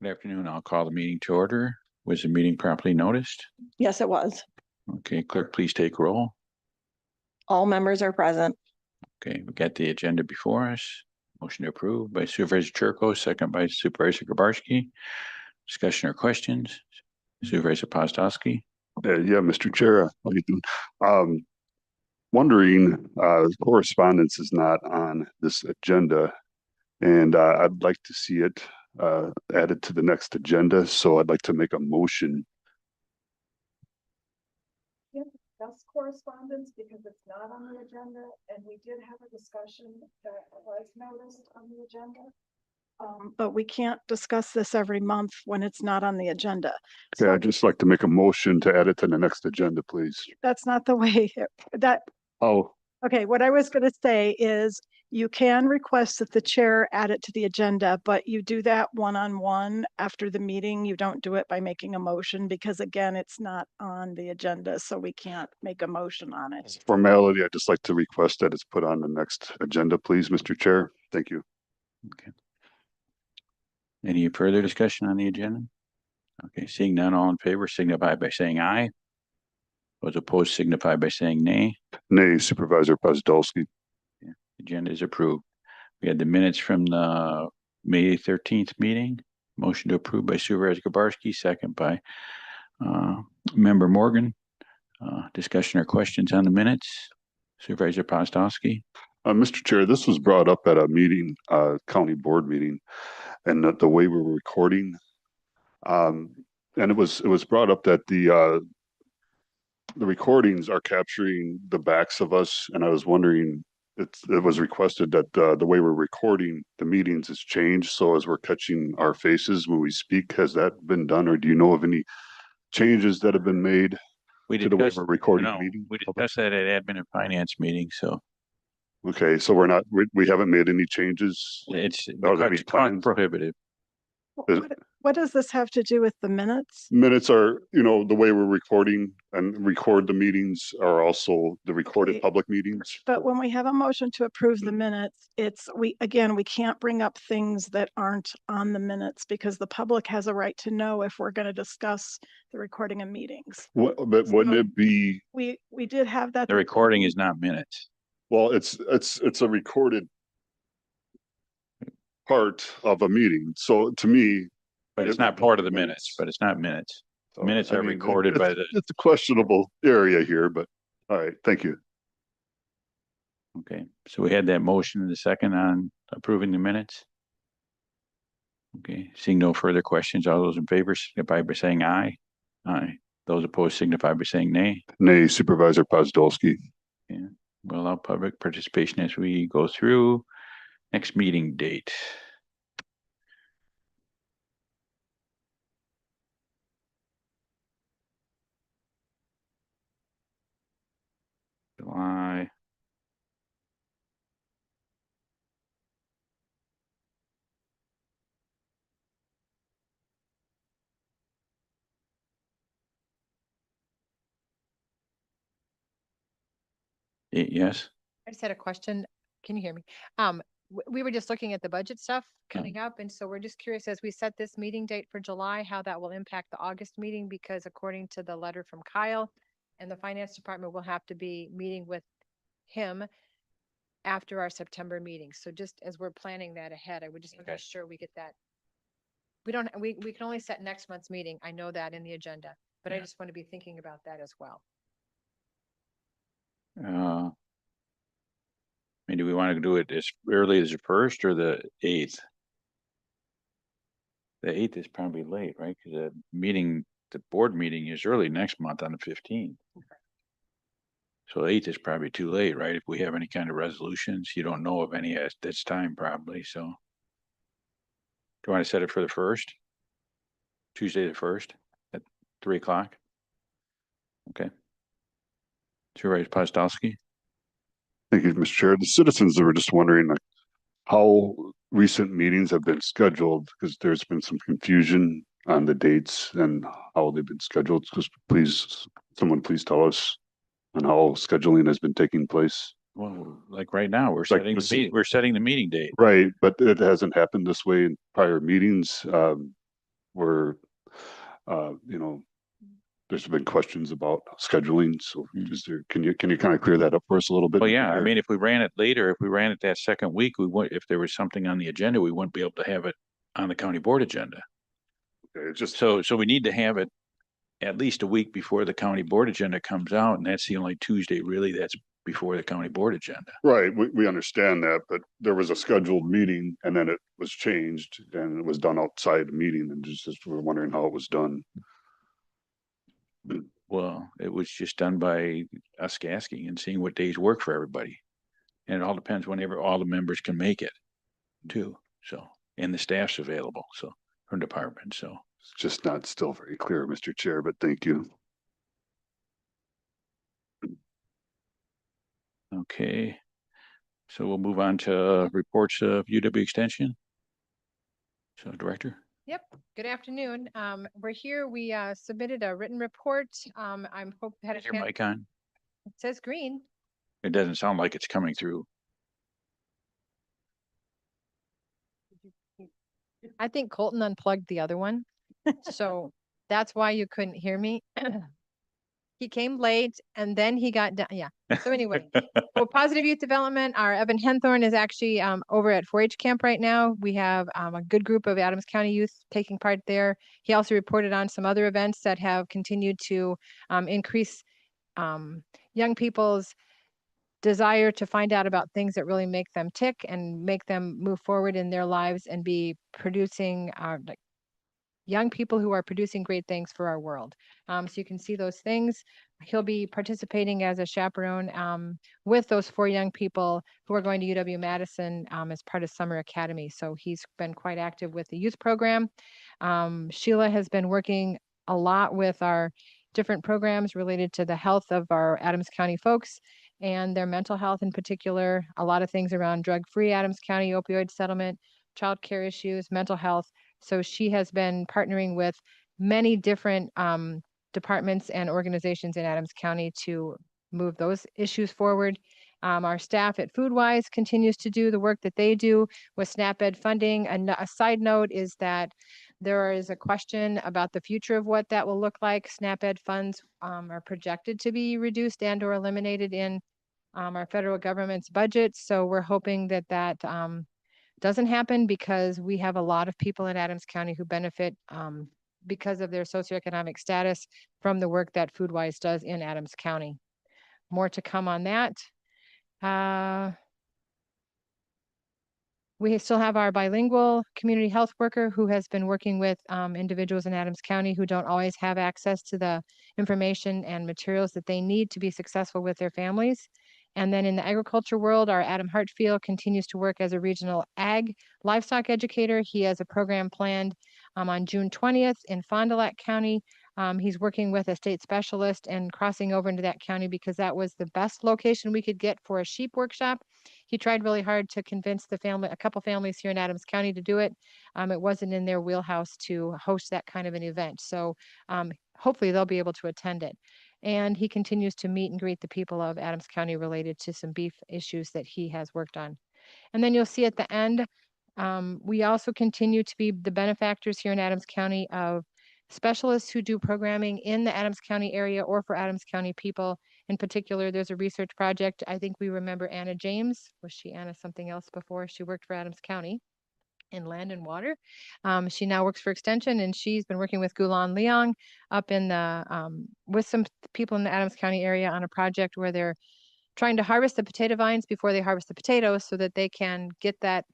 Good afternoon. I'll call the meeting to order. Was the meeting properly noticed? Yes, it was. Okay, clerk, please take roll. All members are present. Okay, we got the agenda before us. Motion to approve by Supervisor Churko, second by Supervisor Grabarski. Discussion or questions? Supervisor Pozdowski. Yeah, Mr. Chair, how you doing? Wondering, correspondence is not on this agenda, and I'd like to see it added to the next agenda. So I'd like to make a motion. Discuss correspondence because it's not on the agenda, and we did have a discussion that was noticed on the agenda. But we can't discuss this every month when it's not on the agenda. Okay, So I'd just like to make a motion to add it to the next agenda, please. that's not the way that, Oh, okay, what I was going to say is you can request that the chair add it to the agenda, but you do that one-on-one after the meeting. You don't do it by making a motion because again, it's not on the agenda, so we can't make a motion on as it. a formality, I'd just like to request that it's put on the next agenda, please, Mr. Chair. Thank you. Okay. Any further discussion on the agenda? Okay, seeing none, all in favor signify by saying aye. Those opposed signify by saying nay. Nay, Supervisor Pozdolski. Agenda is approved. We had the minutes from the May 13th meeting. Motion to approve by Supervisor Grabarski, second by Member Morgan. Discussion or questions on the minutes? Supervisor Pozdowski. Mr. Chair, this was brought up at a meeting, county board meeting, and the way we were recording. And it was brought up that the recordings are capturing the backs of us, and I was wondering, it was requested that the way we're recording the meetings is changed, so as we're catching our faces when we speak. Has that been done, or do you know of any changes that have been made to the way we're recording meetings? We discussed that at admin and finance meeting, so Okay, so we haven't made any changes. it's plans? prohibitive. What does this have to do with the minutes? Minutes are, the way we're recording and record the meetings are also the recorded Okay. public meetings. But when we have a motion to approve the minutes, we can't bring up things that aren't on the minutes because the public has a right to know if we're going to discuss the recording of meetings. But wouldn't it be, We did have that. The recording is not minutes. well, it's a recorded part of a meeting. So to me. But it's not part of the minutes, but it's not minutes. So, Minutes are recorded it's, by the. It's a questionable area here, but all right, thank you. Okay, so we had that motion in the second on approving the minutes. Okay, seeing no further questions, all those in favor signify by saying aye. Aye. Those opposed signify by saying nay. Nay, Supervisor Pozdolski. Yeah, we'll allow public participation as we go through. Next meeting date. July. Yes. I just had a question. Can you hear me? We were just looking at the budget stuff coming up, and so we're just curious as we set this meeting date for July, how that will impact the August meeting, because according to the letter from Kyle and the finance department, we'll have to be meeting with him after our September meeting. So just as we're planning that ahead, I would just make sure we get that. We can only set next month's meeting. I know that in the agenda, but I just want to be thinking about that as well. Do we want to do it as early as the 1st or the 8th? The 8th is probably late, right? Because the board meeting is early next month on the 15th. Okay. So the 8th is probably too late, right? If we have any kind of resolutions, you don't know of any at this time probably, so. Do you want to set it for the 1st? Tuesday the 1st at 3:00? Okay. Supervisor Pozdowski? Thank you, Mr. Chair. The citizens were just wondering how recent meetings have been scheduled, because there's been some confusion on the dates and how they've been scheduled. Just someone please tell us on how scheduling has been taking place. Well, like right now, we're setting the meeting date. Right, but it hasn't happened this way in prior meetings. where, you know, there's been questions about scheduling, so Mhm. just there, can you kind of clear that up for us a little bit? Well, Mr. yeah, I Chair? mean, if we ran it later, if we ran it that second week, we would, if there was something on the agenda, we wouldn't be able to have it on the county board agenda. Okay, it's just, So we need to have it at least a week before the county board agenda comes out, and that's the only Tuesday really that's before the county board agenda. right, we understand that, but there was a scheduled meeting and then it was changed and it was done outside the meeting and just we're wondering how it was done. Well, it was just done by us asking and seeing what days work for everybody. And it all depends whenever all the members can make it too. So, and the staff's available, so, from department, so. It's just not still very clear, Mr. Chair, but thank you. Okay. So we'll move on to reports of UW Extension. So Director, Yep, good afternoon. We're here, we submitted a written report. I'm hope had a is your chance, mic on? it says green. It doesn't sound like it's coming through. I think Colton unplugged the other one, so that's why you couldn't hear me. He came late and then he got done, yeah. So anyway, for positive youth development, our Evan Henthorn is actually over at 4-H camp right now. We have a good group of Adams County youth taking part there. He also reported on some other events that have continued to increase young people's desire to find out about things that really make them tick and make them move forward in their lives and be producing like young people who are producing great things for our world. So you can see those things. He'll be participating as a chaperone with those 4 young people who are going to UW-Madison as part of Summer Academy. So he's been quite active with the youth program. Sheila has been working a lot with our different programs related to the health of our Adams County folks and their mental health in particular, a lot of things around drug-free Adams County opioid settlement, child care issues, mental health. So she has been partnering with many different departments and organizations in Adams County to move those issues forward. Our staff at FoodWise continues to do the work that they do with SNAP-Ed funding. And a side note is that there is a question about the future of what that will look like. SNAP-Ed funds are projected to be reduced and or eliminated in our federal government's budget. So we're hoping that that doesn't happen because we have a lot of people in Adams County who benefit because of their socioeconomic status from the work that FoodWise does in Adams County. More to come on that. We still have our bilingual community health worker who has been working with individuals in Adams County who don't always have access to the information and materials that they need to be successful with their families. And then in the agriculture world, our Adam Hartfield continues to work as a regional ag livestock educator. He has a program planned on June 20th in Fond du Lac County. He's working with a state specialist and crossing over into that county because that was the best location we could get for a sheep workshop. He tried really hard to convince the family, a couple families here in Adams County to do it. It wasn't in their wheelhouse to host that kind of an event. So hopefully they'll be able to attend it. And he continues to meet and greet the people of Adams County related to some beef issues that he has worked on. And then you'll see at the end, we also continue to be the benefactors here in Adams County of specialists who do programming in the Adams County area or for Adams County people. In particular, there's a research project. I think we remember Anna James. Was she Anna something else before? She worked for Adams County in land and water. She now works for Extension and she's been working with Gulan Leong up in the, with some people in the Adams County area on a project where they're trying to harvest the potato vines before they harvest the potatoes so that they can get that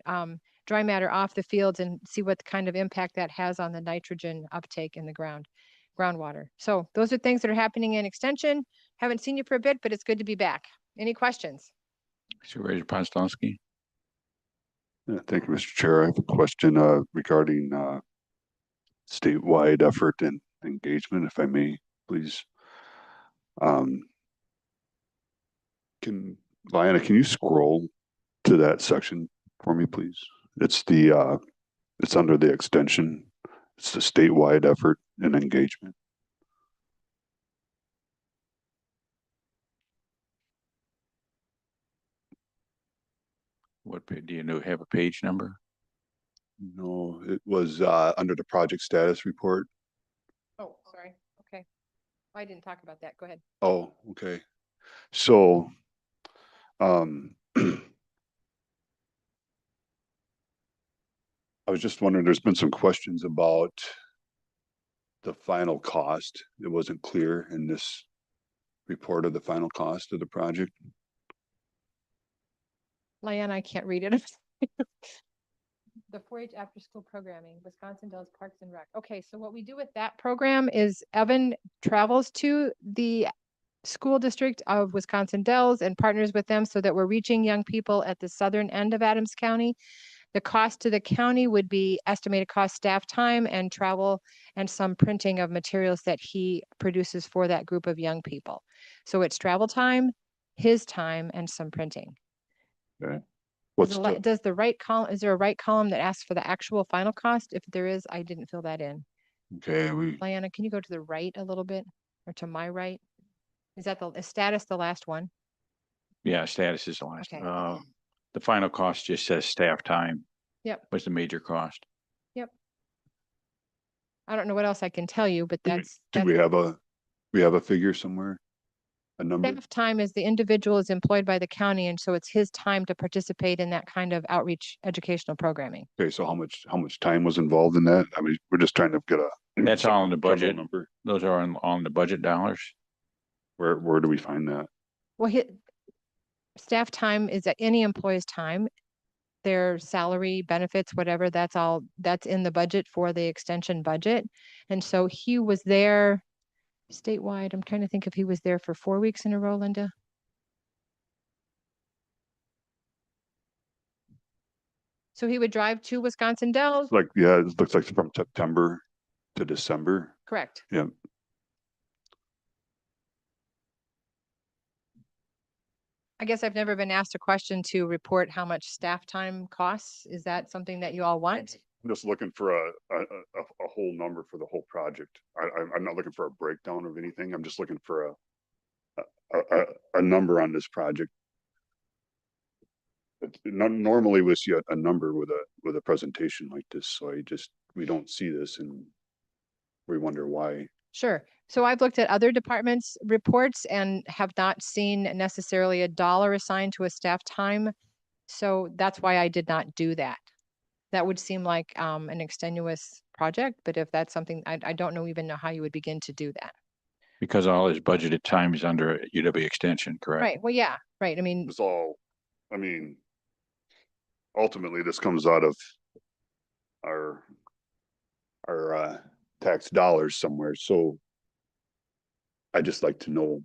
dry matter off the fields and see what kind of impact that has on the nitrogen uptake in the groundwater. So those are things that are happening in Extension. Haven't seen you for a bit, but it's good to be back. Any questions? Supervisor Postolsky. Yeah, thank you, Mr. Chair. I have a question regarding statewide effort and engagement, if I may, please. Liana, can you scroll to that section for me, please? It's the it's under the extension. It's the statewide effort and engagement. What, do you know, have a page number? No, it was under the project status report. Oh, sorry. Okay. I didn't talk about that. Go ahead. Oh, okay. So, I was just wondering, there's been some questions about the final cost. It wasn't clear in this report of the final cost of the project. Lyanna, I can't read it. The 4-H after school programming, Wisconsin Dells Parks and Rec. Okay, so what we do with that program is Evan travels to the school district of Wisconsin Dells and partners with them so that we're reaching young people at the southern end of Adams County. The cost to the county would be estimated cost, staff time and travel, and some printing of materials that he produces for that group of young people. So it's travel time, his time, and some printing. What's the, Does the right column, is there a right column that asks for the actual final cost? If there is, I didn't fill that in. okay, Lyanna, can you go to the right a little bit or to my right? Is that is status the last one? Yeah, status is the last. Okay. The final cost just says staff time. Yep. Was the major cost. I don't know what else I can tell you, but do that's we have a figure somewhere? A number? staff time is the individual is employed by the county, and so it's his time to participate in that kind of outreach educational programming. Okay, so how much time was involved in that? I mean, we're just trying to get a. That's all in the general budget. Number. Those are on the budget dollars. Where do we find that? Well, staff time is at any employee's time. Their salary, benefits, whatever, that's in the budget for the extension budget. And so he was there statewide. I'm trying to think if he was there for 4 weeks in a row, Linda. So he would drive to Wisconsin Dells. Like, yeah, it looks like from September to December. Correct. Yeah. I guess I've never been asked a question to report how much staff time costs. Is that something that you all want? I'm just looking for a whole number for the whole project. I'm not looking for a breakdown of anything. I'm just looking for a number on this project. Normally we see a number with a presentation like this, so we don't see this and we wonder why. Sure. So I've looked at other departments' reports and have not seen necessarily a dollar assigned to a staff time. So that's why I did not do that. That would seem like an extenuous project, but if that's something, I don't even know how you would begin to do that. Because all his budgeted time is under UW extension, correct? Right. Well, yeah, right. I mean, It's all, I mean, ultimately this comes out of our tax dollars somewhere, so I just like to know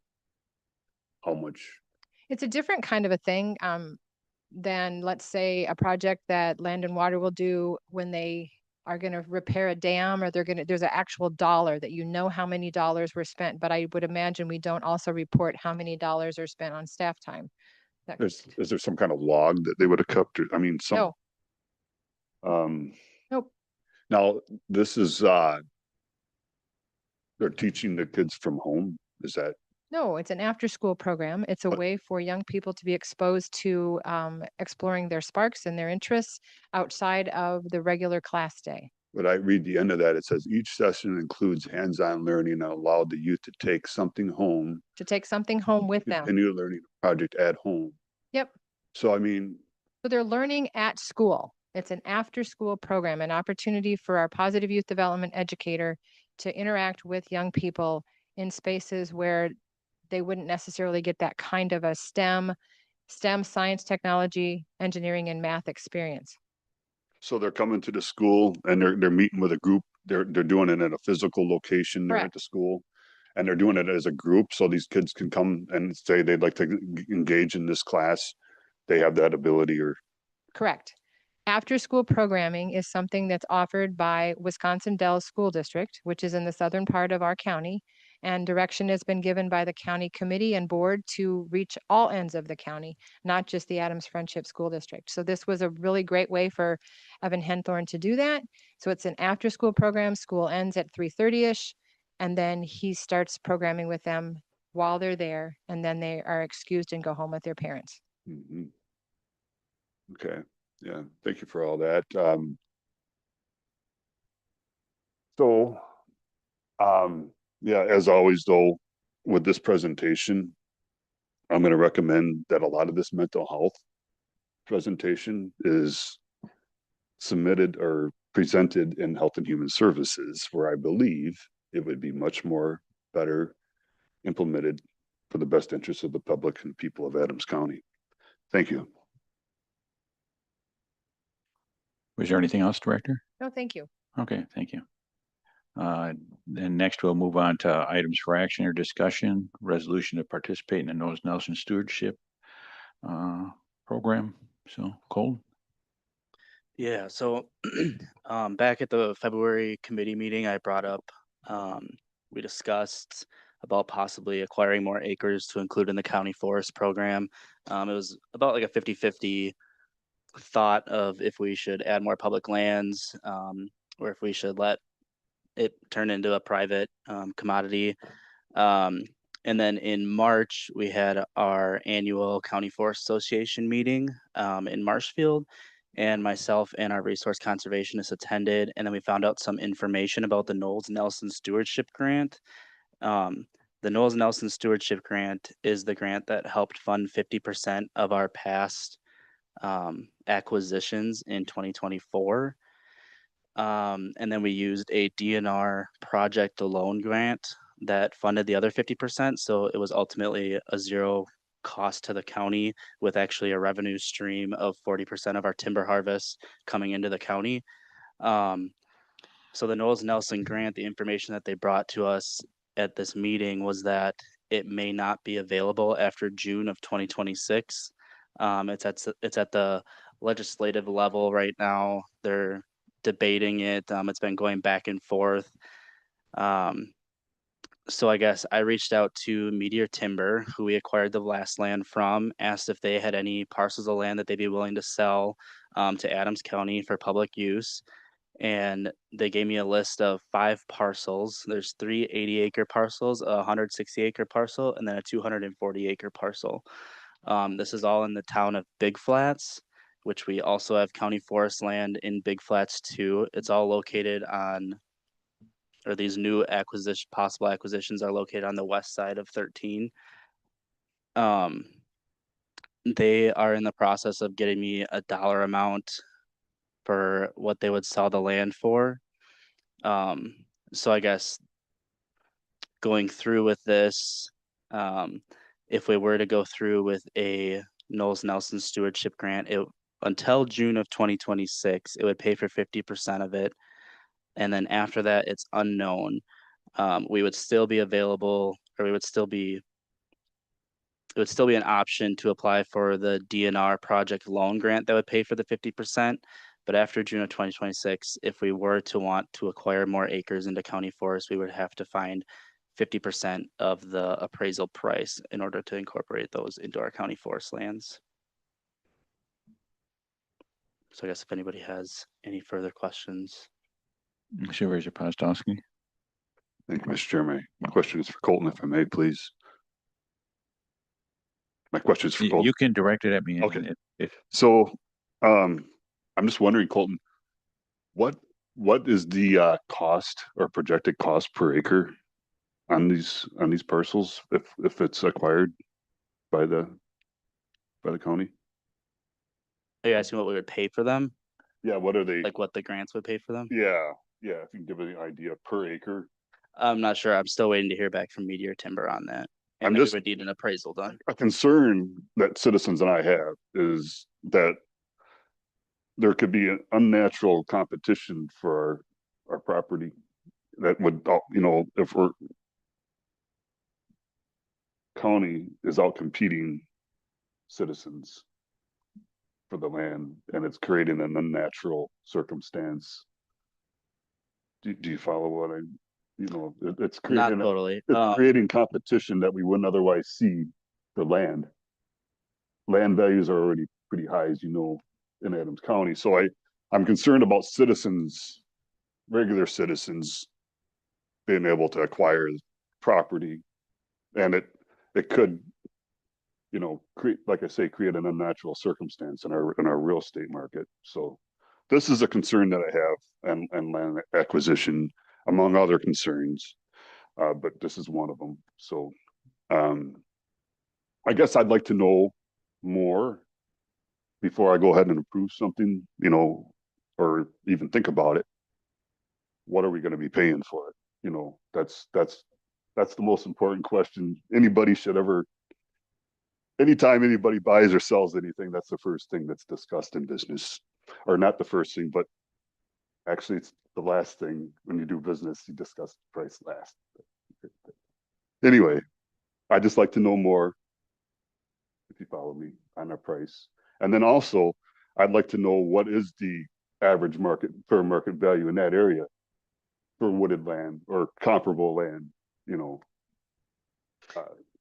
how much. it's a different kind of a thing than, let's say, a project that Land and Water will do when they are going to repair a dam, or there's an actual dollar that you know how many dollars were spent. But I would imagine we don't also report how many dollars are spent on staff time. Is there some kind of log that they would have kept? I mean, some. No, nope. Now this is they're teaching the kids from home. Is that? No, it's an after-school program. It's a But- way for young people to be exposed to exploring their sparks and their interests outside of the regular class day. But I read the end of that. It says each session includes hands-on learning and allowed the youth to take something home, To take something home with them. continue learning the project at home. Yep. So, I mean, So they're learning at school. It's an after-school program, an opportunity for our positive youth development educator to interact with young people in spaces where they wouldn't necessarily get that kind of a STEM, science, technology, engineering, and math experience. so they're coming to the school and they're meeting with a group. They're doing it at a physical location. They're at Correct. the school, and they're doing it as a group. So these kids can come and say they'd like to engage in this class. They have that ability, or Correct. After-school programming is something that's offered by Wisconsin Dells School District, which is in the southern part of our county. And direction has been given by the county committee and board to reach all ends of the county, not just the Adams Friendship School District. So this was a really great way for Evan Henthorn to do that. So it's an after-school program. School ends at 3:30ish, and then he starts programming with them while they're there, and then they are excused and go home with their parents. Okay, yeah, thank you for all that. So, yeah, as always though, with this presentation, I'm gonna recommend that a lot of this mental health presentation is submitted or presented in Health and Human Services, where I believe it would be much more better implemented for the best interest of the public and people of Adams County. Thank you. Was there anything else, Director? No, thank you. Okay, thank you. Then next we'll move on to items for action or discussion, resolution to participate in the Knowles Nelson Stewardship program. So Cole? Yeah, so back at the February committee meeting, I brought up, we discussed about possibly acquiring more acres to include in the county forest program. It was about like a 50-50 thought of if we should add more public lands, or if we should let it turn into a private commodity. And then in March, we had our annual County Forest Association meeting in Marshfield, and myself and our resource conservationist attended, and then we found out some information about the Knowles Nelson Stewardship Grant. The Knowles Nelson Stewardship Grant is the grant that helped fund 50% of our past acquisitions in 2024. And then we used a DNR project loan grant that funded the other 50%. So it was ultimately a zero cost to the county, with actually a revenue stream of 40% of our timber harvest coming into the county. So the Knowles Nelson grant, the information that they brought to us at this meeting was that it may not be available after June of 2026. It's at the legislative level right now. They're debating it. It's been going back and forth. So I guess I reached out to Meteor Timber, who we acquired the last land from, asked if they had any parcels of land that they'd be willing to sell to Adams County for public use. And they gave me a list of 5 parcels. There's 3 80-acre parcels, a 160-acre parcel, and then a 240-acre parcel. This is all in the town of Big Flats, which we also have county forest land in Big Flats too. It's all located on, or these new possible acquisitions are located on the west side of 13. They are in the process of getting me a dollar amount for what they would sell the land for. So I guess going through with this, if we were to go through with a Knowles Nelson Stewardship Grant, until June of 2026, it would pay for 50% of it. And then after that, it's unknown. We would still be available, or it would still be an option to apply for the DNR project loan grant that would pay for the 50%. But after June of 2026, if we were to want to acquire more acres into county forest, we would have to find 50% of the appraisal price in order to incorporate those into our county forest lands. So I guess if anybody has any further questions. Supervisor Postowski? Thank you, Mr. Chairman. My question is for Colton, if I may, please. My question is for Colton. You can direct it at me. Okay. If So, I'm just wondering, Colton, what is the cost or projected cost per acre on these parcels if it's acquired by the county? Are you asking what we would pay for them? Yeah, what are they? Like what the grants would pay for them? Yeah, if you can give me an idea per acre. I'm not sure. I'm still waiting to hear back from Meteor Timber on that. And I'm then we just- would need an appraisal done. A concern that citizens and I have is that there could be an unnatural competition for our property that would, if we're county is out competing citizens for the land, and it's creating an unnatural circumstance. Do you follow what it's Not creating, totally. it's creating competition that we wouldn't otherwise see for land. Land values are already pretty high, as you know, in Adams County. So I'm concerned about citizens, regular citizens, being able to acquire property, and it could, create, like I say, create an unnatural circumstance in our real estate market. So this is a concern that I have, and land acquisition. among other concerns. But this is one of them. So, I guess I'd like to know more before I go ahead and approve something, you know, or even think about it. What are we going to be paying for it? You know, that's the most important question anybody should ever. Anytime anybody buys or sells anything, that's the first thing that's discussed in business, or not the first thing, but actually it's the last thing when you do business. You discuss the price last. Anyway, I just like to know more, if you follow me, on our price. And then also, I'd like to know what is the average fair market value in that area for wooded land or comparable land, you know.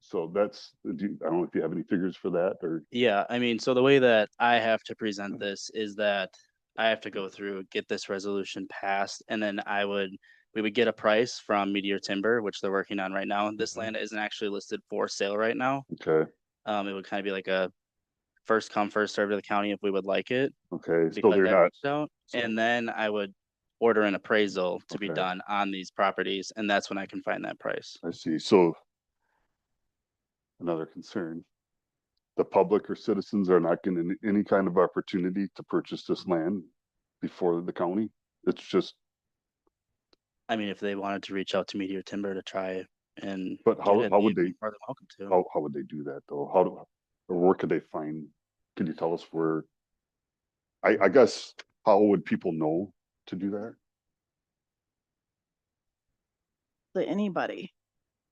So that's, I don't know if you have any figures for that, or, Yeah, I mean, so the way that I have to present this is that I have to go through, get this resolution passed, and then we would get a price from Meteor Timber, which they're working on right now. This Mhm. land isn't actually listed for sale right now. okay, It would kind of be like a first come, first served to the county if we would like it. okay, so Because they're I not, reached out, so- and then I would order an appraisal to be Okay. done on these properties, and that's when I can find that price. I see, so another concern. The public or citizens are not getting any kind of opportunity to purchase this land before the county. It's just, I mean, if they wanted to reach out to Meteor Timber to try and but get how it, would they'd be they, more than welcome to. how would they do that though? Or where could they find, can you tell us where? I guess, how would people know to do that? To anybody.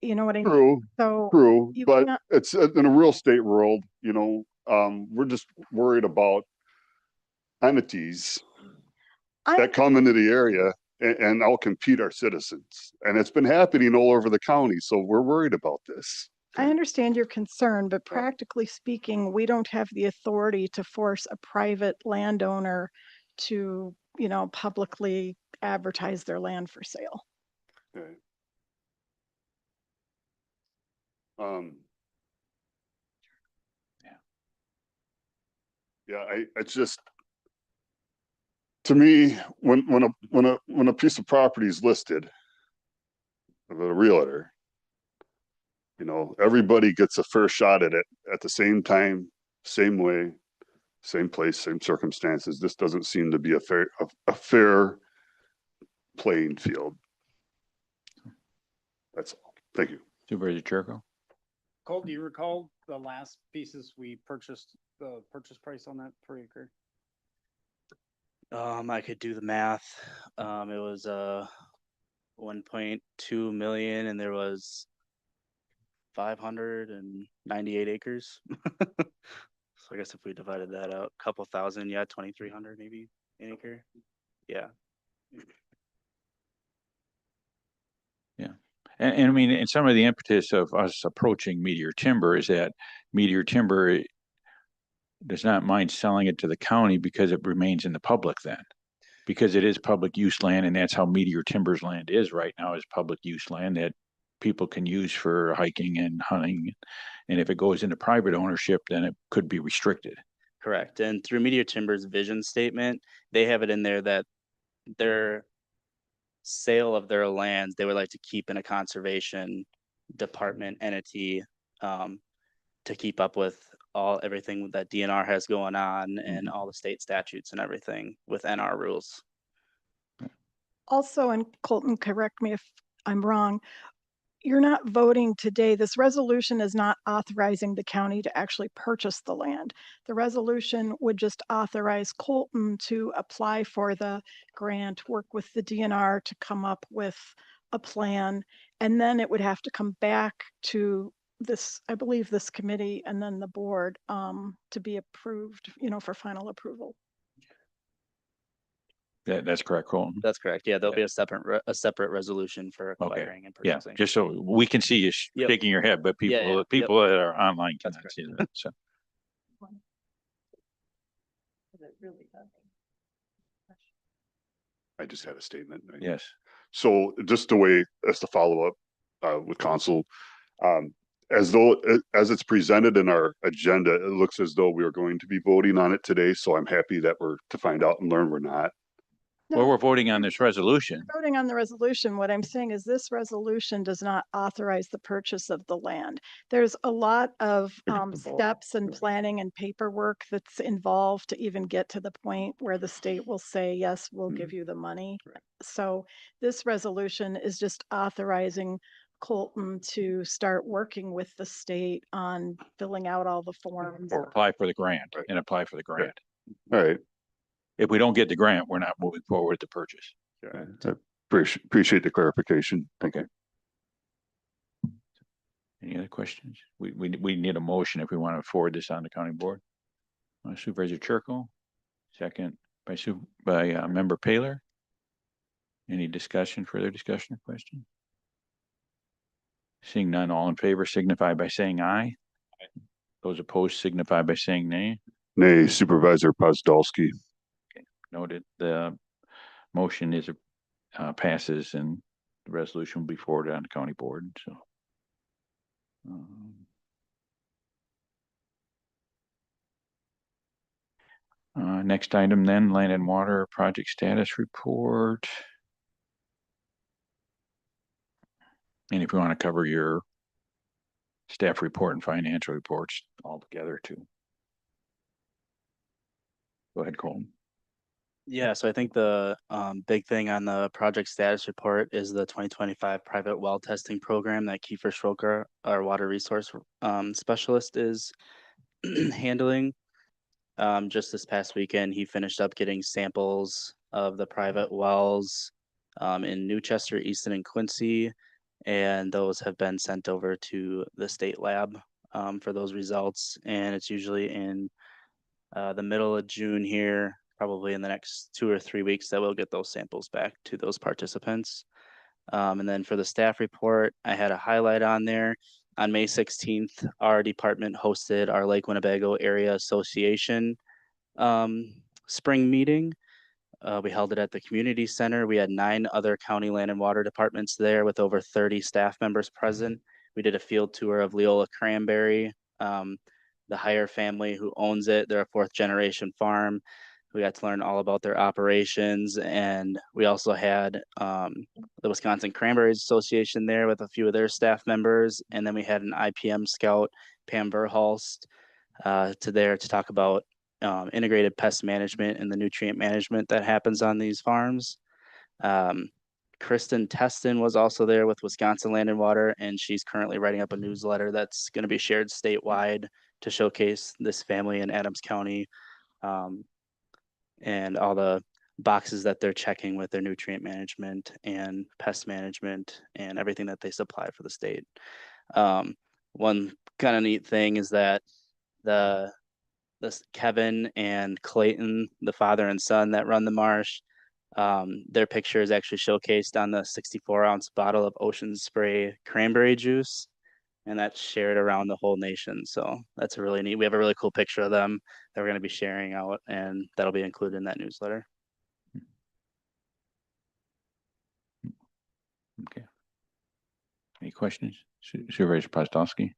You know what I mean? True, So true, you but can't, it's in a real estate world, you know, we're just worried about entities I, that come into the area and outcompete our citizens. And it's been happening all over the county, so we're worried about this. I understand your concern, but Yeah. practically speaking, we don't have the authority to force a private landowner to, you know, publicly advertise their land for sale. Okay. Um. Yeah, it's just, to me, when a piece of property is listed with a realtor, you know, everybody gets a fair shot at it at the same time, same way, same place, same circumstances. This doesn't seem to be a fair playing field. That's all. Thank you. Supervisor Chirko? Cole, do you recall the last pieces we purchased, the purchase price on that per acre? I could do the math. It was 1.2 million, and there was 598 acres. So I guess if we divided that out, a couple thousand, yeah, 2,300 maybe an acre. Yeah. And I mean, and some of the impetus of us approaching Meteor Timber is that Meteor Timber does not mind selling it to the county because it remains in the public then. Because it is public use land, and that's how Meteor Timber's land is right now, is public use land that people can use for hiking and hunting. And if it goes into private ownership, then it could be restricted. Correct. And through Meteor Timber's vision statement, they have it in there that their sale of their lands, they would like to keep in a conservation department entity, to keep up with everything that DNR has going on and all the state statutes and everything with NR rules. Also, and Colton, correct me if I'm wrong, you're not voting today. This resolution is not authorizing the county to actually purchase the land. The resolution would just authorize Colton to apply for the grant, work with the DNR to come up with a plan, and then it would have to come back to this, I believe, this committee and then the board to be approved, you know, for final approval. That's correct, Colton. That's correct. Yeah, there'll be a separate resolution for acquiring and Yeah, purchasing. just so we can see you Yep. shaking your head, but Yeah, people, yeah, people that are online That's cannot see that. So, I just had a statement. yes. So just the way, as the follow-up with council, as though, as it's presented in our agenda, it looks as though we are going to be voting on it today. So I'm happy that we're, to find out and learn we're not. Well, we're voting on this resolution. Voting on the resolution, what I'm saying is this resolution does not authorize the purchase of the land. There's a lot of steps and planning and paperwork that's involved to even get to the point where the state will say, yes, we'll give you the money. So this resolution is just authorizing Colton to start working with the state on filling out all the forms. Or apply for the grant and apply for the grant. All right. If we don't get the grant, we're not moving forward with the purchase. I appreciate the clarification. Thank you. Any other questions? We need a motion if we want to forward this on the county board. Supervisor Churko, second by member Paler. Any further discussion or question? Seeing none, all in favor signify by saying aye. Those opposed signify by saying nay. Nay, Supervisor Pozdolski. Noted. The motion is passes and the resolution will be forwarded on the county board. So. Next item then, Land and Water Project Status Report. And if you want to cover your staff report and financial reports all together too. Go ahead, Colton. Yeah, so I think the big thing on the project status report is the 2025 private well testing program that Kiefer Schroker, our water resource specialist, is handling. Just this past weekend, he finished up getting samples of the private wells in Newchester, Easton, and Quincy, and those have been sent over to the state lab for those results. And it's usually in the middle of June here, probably in the next 2 or 3 weeks, that we'll get those samples back to those participants. And then for the staff report, I had a highlight on there. On May 16th, our department hosted our Lake Winnebago Area Association spring meeting. We held it at the community center. We had 9 other county land and water departments there with over 30 staff members present. We did a field tour of Leola Cranberry, the Heyer family who owns it. They're a 4th generation farm. We got to learn all about their operations, and we also had the Wisconsin Cranberries Association there with a few of their staff members, and then we had an IPM scout, Pam Verhulst, to talk about integrated pest management and the nutrient management that happens on these farms. Kristen Teston was also there with Wisconsin Land and Water, and she's currently writing up a newsletter that's going to be shared statewide to showcase this family in Adams County. And all the boxes that they're checking with their nutrient management and pest management and everything that they supply for the state. One kind of neat thing is that this Kevin and Clayton, the father and son that run the marsh, their picture is actually showcased on the 64-ounce bottle of Ocean Spray cranberry juice. And that's shared around the whole nation. So that's a really neat. We have a really cool picture of them that we're going to be sharing out, and that'll be included in that newsletter. Okay. Any questions? Supervisor Pozdolski?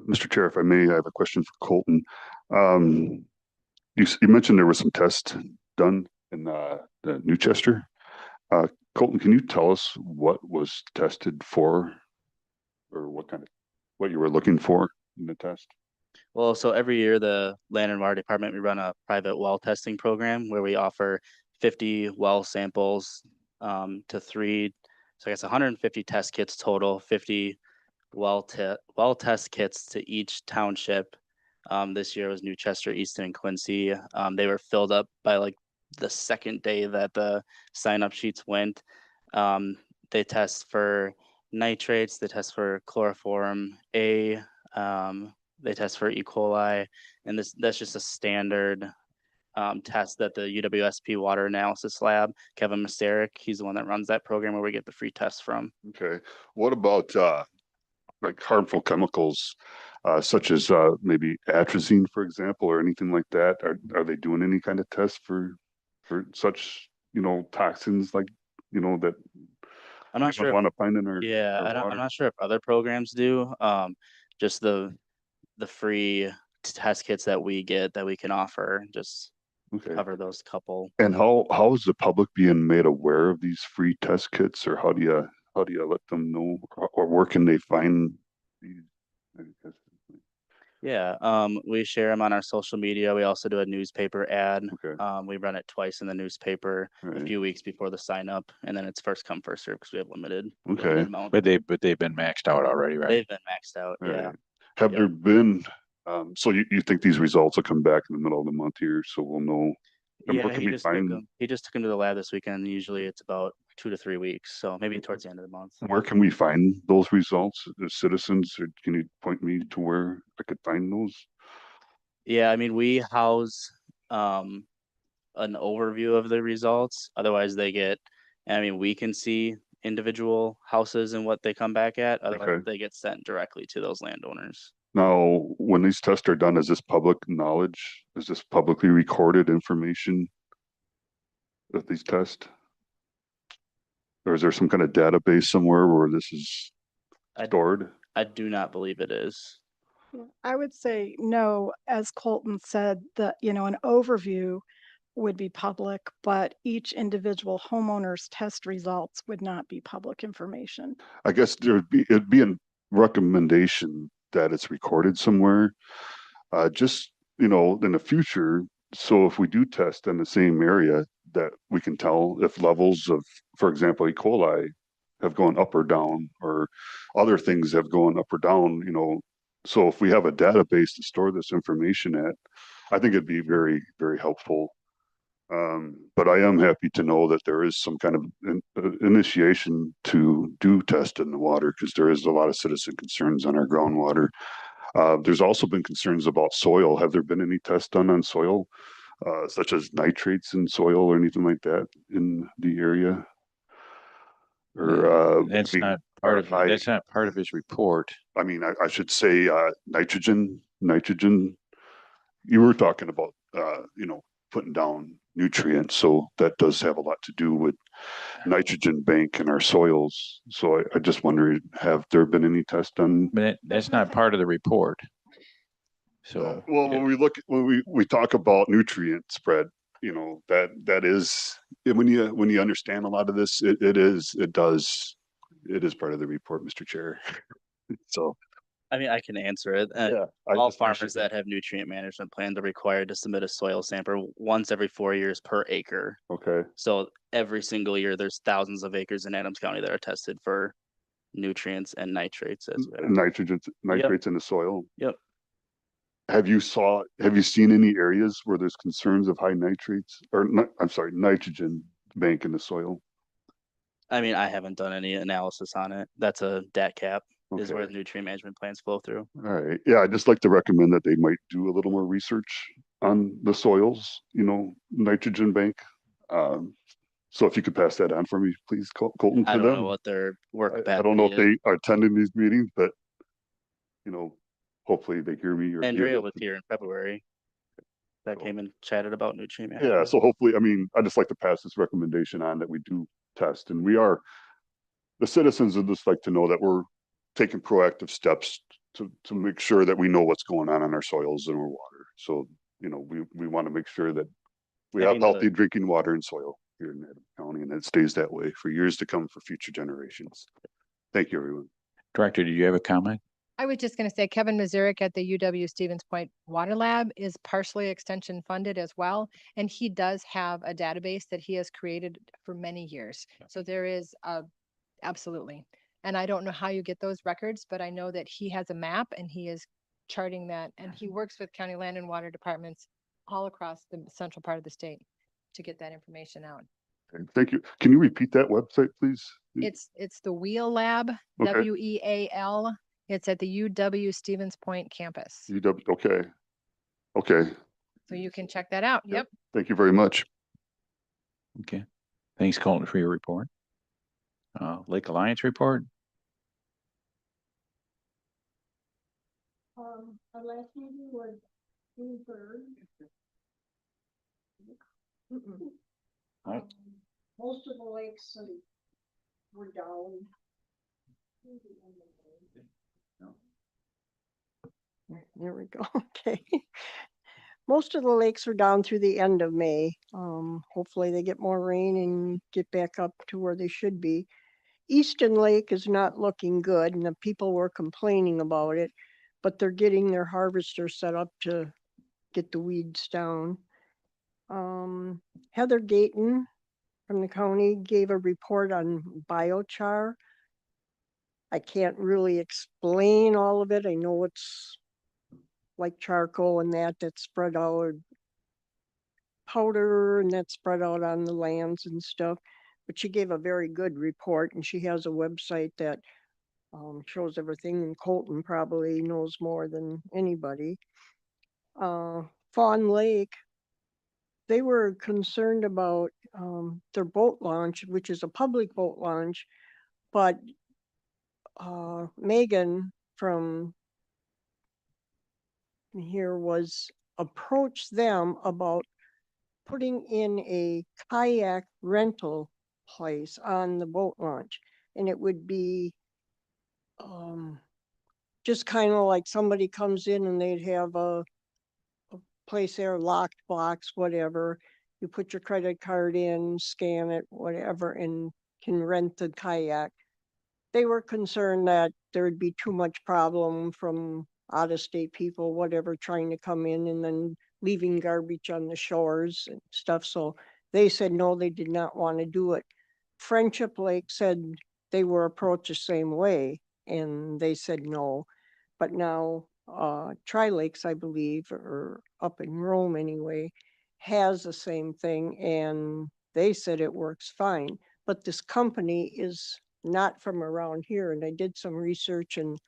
Mr. Chair, if I may, I have a question for Colton. You mentioned there was some tests done in the Newchester. Colton, can you tell us what was tested for, or what you were looking for in the test? Well, so every year the Land and Water Department, we run a private well testing program where we offer 50 well samples to 3, so I guess 150 test kits total, 50 well test kits to each township. This year was Newchester, Easton, and Quincy. They were filled up by like the second day that the sign-up sheets went. They test for nitrates, they test for chloroform A, they test for E. coli, and that's just a standard test that the UWSP Water Analysis Lab, Kevin Masteric, he's the one that runs that program where we get the free tests from. Okay. What about like harmful chemicals, such as maybe atrazine, for example, or anything like that? Are they doing any kind of test for such, toxins like, that I'm not sure. want to find in our I'm not sure if other programs do. Just the free test kits that we get that we can offer. Just Okay. cover those couple. And how is the public being made aware of these free test kits, or how do you let them know, or where can they find these? Yeah, we share them on our social media. We also do a newspaper ad. Okay, We run it twice in the newspaper a right, few weeks before the sign up, and then it's first come, first served because we have limited okay, amount. But they've been maxed out already, right? They've been maxed out, all yeah. right. Have Yep. there been, so you think these results will come back in the middle of the month here, so we'll know? And where Yeah, can he we just took find, him. He just took him to the lab this weekend. Usually it's about 2 to 3 weeks, so maybe towards the end of the month. where can we find those results as citizens, or can you point me to where I could find those? Yeah, I mean, we house an overview of the results. Otherwise they get, I mean, we can see individual houses and what they come back at. Otherwise Okay. they get sent directly to those landowners. Now, when these tests are done, is this public knowledge? Is this publicly recorded information of these tests? Or is there some kind of database somewhere where this is I- stored? I do not believe it is. I would say no, as Colton said, that, an overview would be public, but each individual homeowner's test results would not be public information. I guess it'd be a recommendation that it's recorded somewhere. Just, in the future, so if we do test in the same area, that we can tell if levels of, for example, E. coli have gone up or down, or other things have gone up or down, so if we have a database to store this information at, I think it'd be very, very helpful. But I am happy to know that there is some kind of initiation to do test in the water, because there is a lot of citizen concerns on our groundwater. There's also been concerns about soil. Have there been any tests done on soil, such as nitrates in soil or anything like that in the area? Or That's I mean, not part of, high- that's not part of his report. I should say nitrogen. You were talking about putting down nutrients, so that does have a lot to do with nitrogen bank in our soils. So I just wonder, have there been any tests done? But that's not part of the report. So. Well, when we talk about nutrient spread, that is, when you understand a lot of this, it is part of the report, Mr. Chair. So, I mean, I can answer it. yeah. All farmers that have nutrient management plans are required to submit a soil sample once every 4 years per acre. Okay, So every single year, there's thousands of acres in Adams County that are tested for nutrients and nitrates as well. nitrates in the soil. Yep. Have you seen any areas where there's concerns of high nitrates, or I'm sorry, nitrogen bank in the soil? I mean, I haven't done any analysis on it. That's a DAT cap is where Okay. the nutrient management plans flow through. All right. Yeah, I'd just like to recommend that they might do a little more research on the soils, nitrogen bank. So if you could pass that on for me, please, Colton, I to don't know them. what their work I capacity don't know if is. they are attending these meetings, but hopefully they hear me. Andrea was here in February. That So- came and chatted about nutrient Yeah, management. so hopefully, I just like to pass this recommendation on that we do test, and the citizens would just like to know that we're taking proactive steps to make sure that we know what's going on in our soils and our water. So, we want to make sure that we I have mean, healthy drinking water and soil here in Adams County, and it stays that way for years to come for future generations. Thank you, everyone. Director, did you have a comment? I was just gonna say Kevin Mazurik at the UW Stevens Point Water Lab is partially extension funded as well. And he does have a database that he has created for many years. So there is absolutely. And I don't know how you get those records, but I know that he has a map and he is charting that. And he works with county land and water departments all across the central part of the state to get that information out. Okay, thank you. Can you repeat that website, please? It's the Wheel Lab, Okay. WEAL. It's at the UW Stevens Point campus. Okay. Okay, So you can check that out. Yep. Yep. thank you very much. Okay. Thanks, Colton, for your report. Lake Alliance report? Our last meeting was June 3rd. Right. Most of the lakes were down. There we go. Okay. most of the lakes are down through the end of May. Hopefully they get more rain and get back up to where they should be. Easton Lake is not looking good and the people were complaining about it, but they're getting their harvester set up to get the weeds down. Heather Gayton from the county gave a report on biochar. I can't really explain all of it. I know it's like charcoal and that's spread out, powder and that's spread out on the lands and stuff. But she gave a very good report and she has a website that shows everything, and Colton probably knows more than anybody. Fawn Lake, they were concerned about their boat launch, which is a public boat launch, but Megan from here was approached them about putting in a kayak rental place on the boat launch. And it would be just kind of like somebody comes in and they'd have a place there, locked box, whatever. You put your credit card in, scan it, whatever, and can rent the kayak. They were concerned that there would be too much problem from out-of-state people, whatever, trying to come in and then leaving garbage on the shores and stuff. So they said, no, they did not want to do it. Friendship Lake said they were approached the same way and they said no. But now Tri Lakes, I believe, or up in Rome anyway, has the same thing and they said it works fine. But this company is not from around here, and I did some research and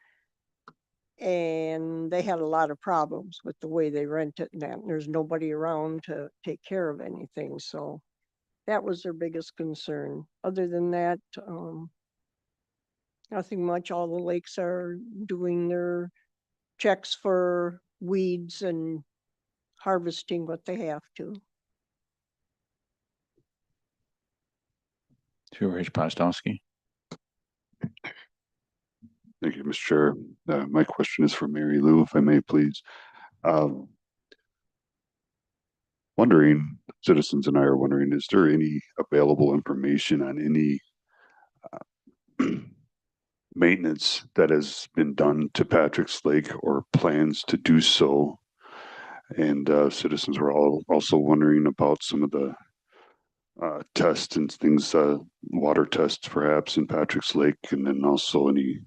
they had a lot of problems with the way they rent it and that. And there's nobody around to take care of anything. So that was their biggest concern. Other than that, nothing much. All the lakes are doing their checks for weeds and harvesting what they have to. Supervisor Postowski. Thank you, Mr. Chair. My question is for Mary Lou, if I may, please. Wondering, citizens and I are wondering, is there any available information on any maintenance that has been done to Patrick's Lake or plans to do so? And citizens are all also wondering about some of the tests and things, water tests perhaps in Patrick's Lake, and then also any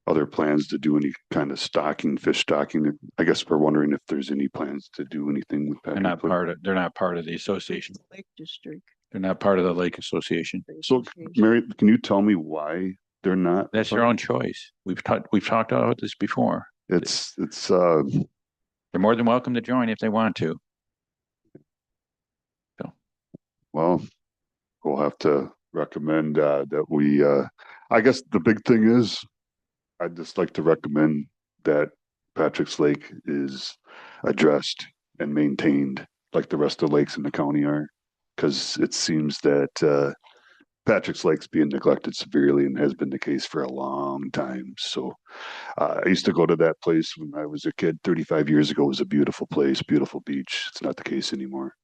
other plans to do any kind of stocking, fish stocking. I guess we're wondering if there's any plans to do anything with They're Patrick's not Lake. they're not part of the association. Lake District. They're not part of the Lake Association. So Mary, can you tell me why they're not? That's their own choice. We've talked about this before. It's They're more than welcome to join if they want to. well, we'll have to recommend that we I guess the big thing is I'd just like to recommend that Patrick's Lake is addressed and maintained like the rest of the lakes in the county are, because it seems that Patrick's Lake's being neglected severely and has been the case for a long time. So I used to go to that place when I was a kid 35 years ago. It was a beautiful place, beautiful beach. It's not the case anymore.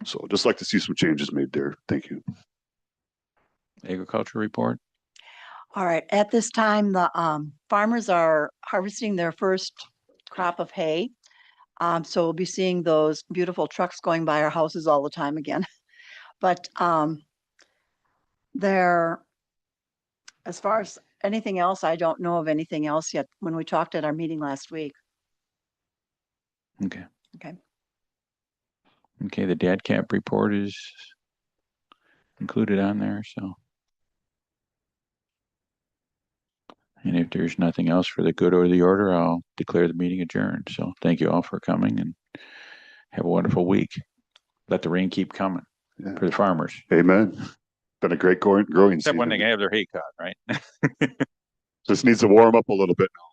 So I'd just like to see some changes made there. Thank you. Agriculture report. All right, at this time, the farmers are harvesting their first crop of hay. So we'll be seeing those beautiful trucks going by our houses all the time again. But as far as anything else, I don't know of anything else yet when we talked at our meeting last week. Okay. Okay. Okay, the DADCAP report is included on there, so. And if there's nothing else for the good or the order, I'll declare the meeting adjourned. So thank you all for coming and have a wonderful week. Let the rain keep coming for the farmers. Amen. Been a great growing Except when they season. have their hay cut, right? Just needs to warm up a little bit now.